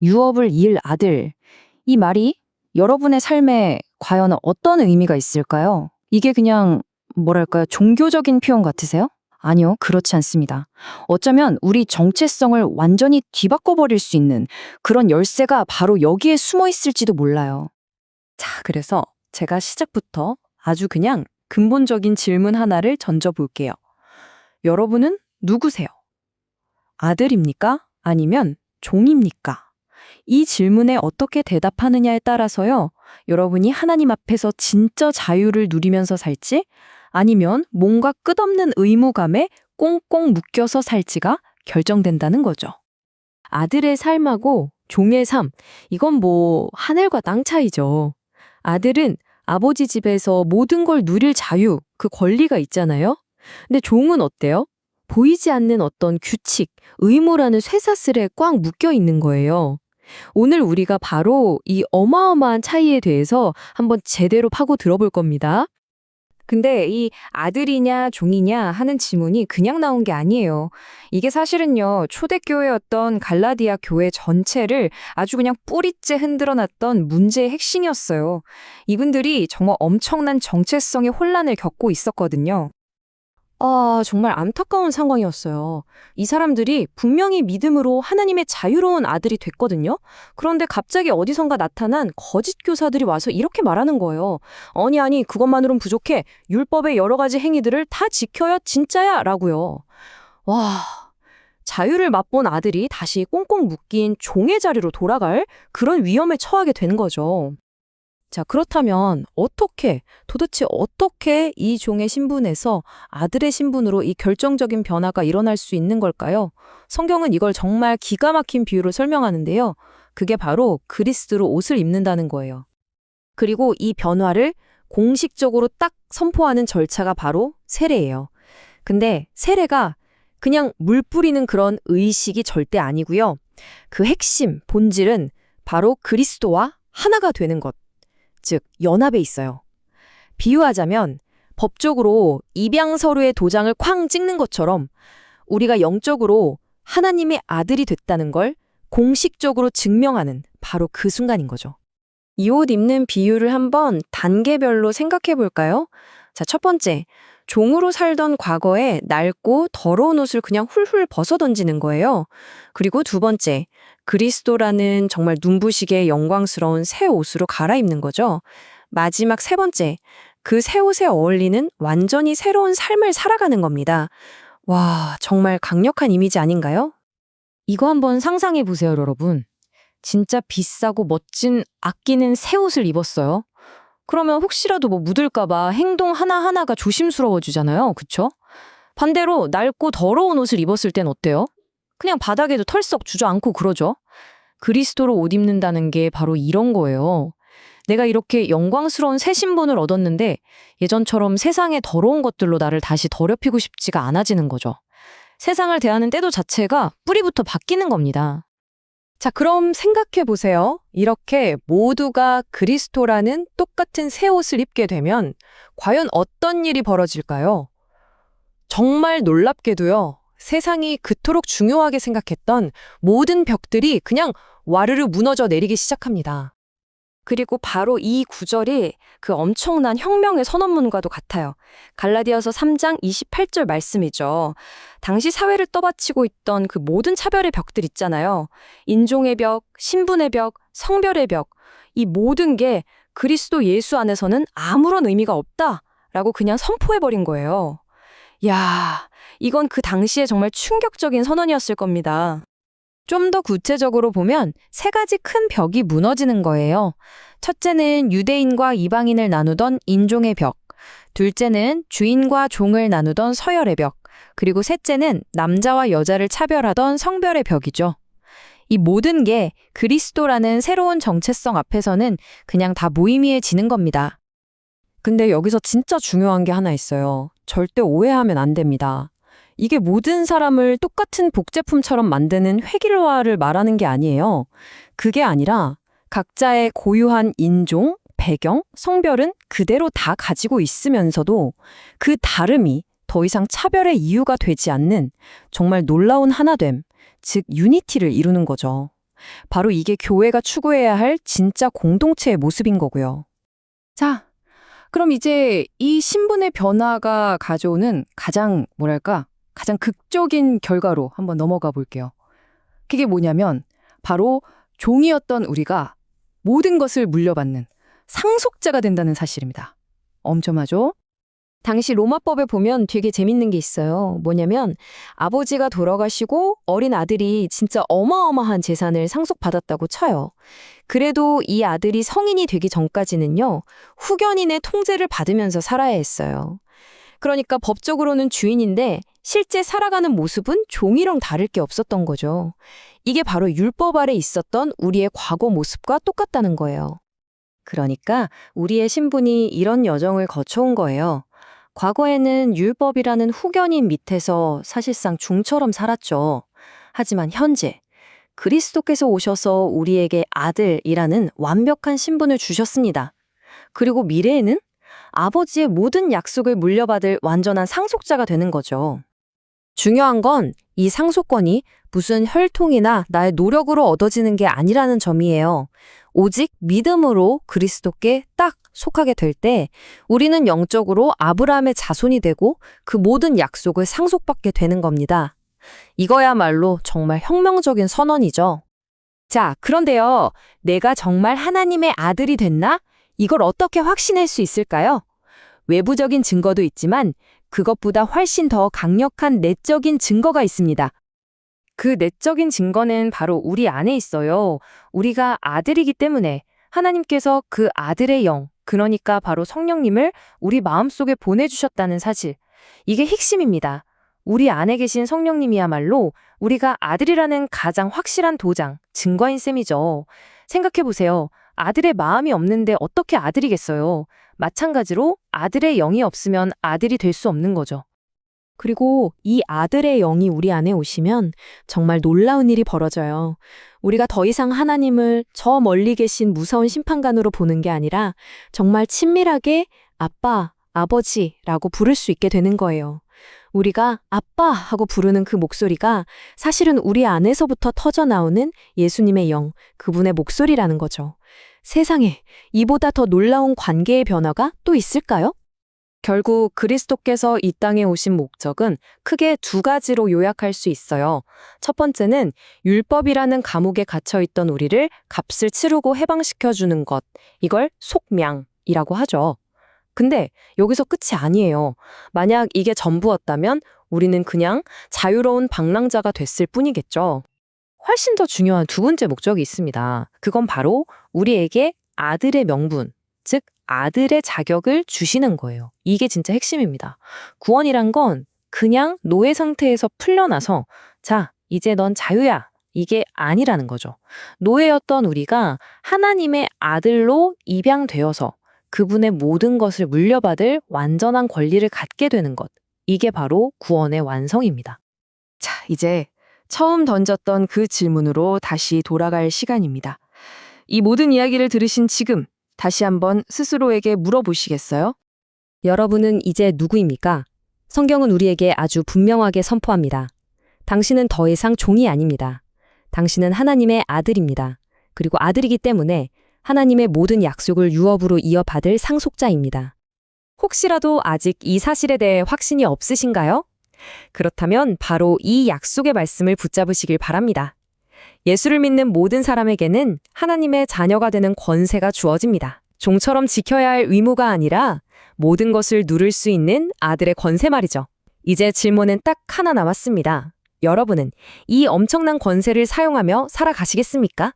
유업을 이을 아들. 이 말이 여러분의 삶에 과연 어떤 의미가 있을까요? 이게 그냥 뭐랄까요? 종교적인 표현 같으세요? 아니요, 그렇지 않습니다. 어쩌면 우리 정체성을 완전히 뒤바꿔버릴 수 있는 그런 열쇠가 바로 여기에 숨어 있을지도 몰라요. 자, 그래서 제가 시작부터 아주 그냥 근본적인 질문 하나를 던져볼게요. 여러분은 누구세요? 아들입니까? 아니면 종입니까? 이 질문에 어떻게 대답하느냐에 따라서요, 여러분이 하나님 앞에서 진짜 자유를 누리면서 살지, 아니면 뭔가 끝없는 의무감에 꽁꽁 묶여서 살지가 결정된다는 거죠. 아들의 삶하고 종의 삶, 이건 뭐 하늘과 땅 차이죠. 아들은 아버지 집에서 모든 걸 누릴 자유, 그 권리가 있잖아요. 근데 종은 어때요? 보이지 않는 어떤 규칙, 의무라는 쇠사슬에 꽉 묶여 있는 거예요. 오늘 우리가 바로 이 어마어마한 차이에 대해서 한번 제대로 파고 들어볼 겁니다. 근데 이 아들이냐 종이냐 하는 지문이 그냥 나온 게 아니에요. 이게 사실은요, 초대교회였던 갈라디아 교회 전체를 아주 그냥 뿌리째 흔들어 놨던 문제의 핵심이었어요. 이분들이 정말 엄청난 정체성의 혼란을 겪고 있었거든요. 정말 안타까운 상황이었어요. 이 사람들이 분명히 믿음으로 하나님의 자유로운 아들이 됐거든요. 그런데 갑자기 어디선가 나타난 거짓 교사들이 와서 이렇게 말하는 거예요. 아니, 그것만으론 부족해. 율법의 여러 가지 행위들을 다 지켜야 진짜야 라고요. 와, 자유를 맛본 아들이 다시 꽁꽁 묶인 종의 자리로 돌아갈 그런 위험에 처하게 된 거죠. 자, 그렇다면 도대체 어떻게 이 종의 신분에서 아들의 신분으로 이 결정적인 변화가 일어날 수 있는 걸까요? 성경은 이걸 정말 기가 막힌 비유로 설명하는데요. 그게 바로 그리스도로 옷을 입는다는 거예요. 그리고 이 변화를 공식적으로 딱 선포하는 절차가 바로 세례예요. 근데 세례가 그냥 물 뿌리는 그런 의식이 절대 아니고요. 그 핵심, 본질은 바로 그리스도와 하나가 되는 것. 즉, 연합에 있어요. 비유하자면 법적으로 입양 서류에 도장을 쾅 찍는 것처럼 우리가 영적으로 하나님의 아들이 됐다는 걸 공식적으로 증명하는 바로 그 순간인 거죠. 이 옷 입는 비유를 한번 단계별로 생각해 볼까요? 자, 첫 번째, 종으로 살던 과거에 낡고 더러운 옷을 그냥 훌훌 벗어던지는 거예요. 그리고 두 번째, 그리스도라는 정말 눈부시게 영광스러운 새 옷으로 갈아입는 거죠. 마지막 세 번째, 그 새 옷에 어울리는 완전히 새로운 삶을 살아가는 겁니다. 와, 정말 강력한 이미지 아닌가요? 이거 한번 상상해 보세요, 여러분. 진짜 비싸고 멋진 아끼는 새 옷을 입었어요. 그러면 혹시라도 뭐 묻을까봐 행동 하나하나가 조심스러워지잖아요. 그쵸? 반대로 낡고 더러운 옷을 입었을 땐 어때요? 그냥 바닥에도 털썩 주저앉고 그러죠. 그리스도로 옷 입는다는 게 바로 이런 거예요. 내가 이렇게 영광스러운 새 신분을 얻었는데 예전처럼 세상의 더러운 것들로 나를 다시 더럽히고 싶지가 않아지는 거죠. 세상을 대하는 태도 자체가 뿌리부터 바뀌는 겁니다. 자, 그럼 생각해 보세요. 이렇게 모두가 그리스도라는 똑같은 새 옷을 입게 되면 과연 어떤 일이 벌어질까요? 정말 놀랍게도요. 세상이 그토록 중요하게 생각했던 모든 벽들이 그냥 와르르 무너져 내리기 시작합니다. 그리고 바로 이 구절이 그 엄청난 혁명의 선언문과도 같아요. 갈라디아서 3장 28절 말씀이죠. 당시 사회를 떠받치고 있던 그 모든 차별의 벽들 있잖아요. 인종의 벽, 신분의 벽, 성별의 벽, 이 모든 게 그리스도 예수 안에서는 아무런 의미가 없다라고 그냥 선포해버린 거예요. 야, 이건 그 당시에 정말 충격적인 선언이었을 겁니다. 좀 더 구체적으로 보면 세 가지 큰 벽이 무너지는 거예요. 첫째는 유대인과 이방인을 나누던 인종의 벽, 둘째는 주인과 종을 나누던 서열의 벽, 그리고 셋째는 남자와 여자를 차별하던 성별의 벽이죠. 이 모든 게 그리스도라는 새로운 정체성 앞에서는 그냥 다 무의미해지는 겁니다. 근데 여기서 진짜 중요한 게 하나 있어요. 절대 오해하면 안 됩니다. 이게 모든 사람을 똑같은 복제품처럼 만드는 획일화를 말하는 게 아니에요. 그게 아니라 각자의 고유한 인종, 배경, 성별은 그대로 다 가지고 있으면서도 그 다름이 더 이상 차별의 이유가 되지 않는 정말 놀라운 하나됨, 즉 유니티를 이루는 거죠. 바로 이게 교회가 추구해야 할 진짜 공동체의 모습인 거고요. 자, 그럼 이제 이 신분의 변화가 가져오는 가장 극적인 결과로 한번 넘어가 볼게요. 그게 뭐냐면 바로 종이었던 우리가 모든 것을 물려받는 상속자가 된다는 사실입니다. 엄청나죠? 당시 로마법에 보면 되게 재밌는 게 있어요. 뭐냐면 아버지가 돌아가시고 어린 아들이 진짜 어마어마한 재산을 상속받았다고 쳐요. 그래도 이 아들이 성인이 되기 전까지는요, 후견인의 통제를 받으면서 살아야 했어요. 그러니까 법적으로는 주인인데 실제 살아가는 모습은 종이랑 다를 게 없었던 거죠. 이게 바로 율법 아래 있었던 우리의 과거 모습과 똑같다는 거예요. 그러니까 우리의 신분이 이런 여정을 거쳐온 거예요. 과거에는 율법이라는 후견인 밑에서 사실상 종처럼 살았죠. 하지만 현재 그리스도께서 오셔서 우리에게 아들이라는 완벽한 신분을 주셨습니다. 그리고 미래에는 아버지의 모든 약속을 물려받을 완전한 상속자가 되는 거죠. 중요한 건 이 상속권이 무슨 혈통이나 나의 노력으로 얻어지는 게 아니라는 점이에요. 오직 믿음으로 그리스도께 딱 속하게 될 때 우리는 영적으로 아브라함의 자손이 되고 그 모든 약속을 상속받게 되는 겁니다. 이거야말로 정말 혁명적인 선언이죠. 자, 그런데요. 내가 정말 하나님의 아들이 됐나? 이걸 어떻게 확신할 수 있을까요? 외부적인 증거도 있지만 그것보다 훨씬 더 강력한 내적인 증거가 있습니다. 그 내적인 증거는 바로 우리 안에 있어요. 우리가 아들이기 때문에 하나님께서 그 아들의 영, 그러니까 바로 성령님을 우리 마음속에 보내주셨다는 사실. 이게 핵심입니다. 우리 안에 계신 성령님이야말로 우리가 아들이라는 가장 확실한 도장, 증거인 셈이죠. 생각해보세요. 아들의 마음이 없는데 어떻게 아들이겠어요? 마찬가지로 아들의 영이 없으면 아들이 될 수 없는 거죠. 그리고 이 아들의 영이 우리 안에 오시면 정말 놀라운 일이 벌어져요. 우리가 더 이상 하나님을 저 멀리 계신 무서운 심판관으로 보는 게 아니라 정말 친밀하게 아빠, 아버지라고 부를 수 있게 되는 거예요. 우리가 아빠 하고 부르는 그 목소리가 사실은 우리 안에서부터 터져나오는 예수님의 영, 그분의 목소리라는 거죠. 세상에 이보다 더 놀라운 관계의 변화가 또 있을까요? 결국 그리스도께서 이 땅에 오신 목적은 크게 두 가지로 요약할 수 있어요. 첫 번째는 율법이라는 감옥에 갇혀있던 우리를 값을 치르고 해방시켜주는 것. 이걸 속량이라고 하죠. 근데 여기서 끝이 아니에요. 만약 이게 전부였다면 우리는 그냥 자유로운 방랑자가 됐을 뿐이겠죠. 훨씬 더 중요한 두 번째 목적이 있습니다. 그건 바로 우리에게 아들의 명분, 즉 아들의 자격을 주시는 거예요. 이게 진짜 핵심입니다. 구원이란 건 그냥 노예 상태에서 풀려나서 자, 이제 넌 자유야. 이게 아니라는 거죠. 노예였던 우리가 하나님의 아들로 입양되어서 그분의 모든 것을 물려받을 완전한 권리를 갖게 되는 것. 이게 바로 구원의 완성입니다. 자, 이제 처음 던졌던 그 질문으로 다시 돌아갈 시간입니다. 이 모든 이야기를 들으신 지금 다시 한번 스스로에게 물어보시겠어요? 여러분은 이제 누구입니까? 성경은 우리에게 아주 분명하게 선포합니다. 당신은 더 이상 종이 아닙니다. 당신은 하나님의 아들입니다. 그리고 아들이기 때문에 하나님의 모든 약속을 유업으로 이어받을 상속자입니다. 혹시라도 아직 이 사실에 대해 확신이 없으신가요? 그렇다면 바로 이 약속의 말씀을 붙잡으시길 바랍니다. 예수를 믿는 모든 사람에게는 하나님의 자녀가 되는 권세가 주어집니다. 종처럼 지켜야 할 의무가 아니라 모든 것을 누릴 수 있는 아들의 권세 말이죠. 이제 질문은 딱 하나 남았습니다. 여러분은 이 엄청난 권세를 사용하며 살아가시겠습니까?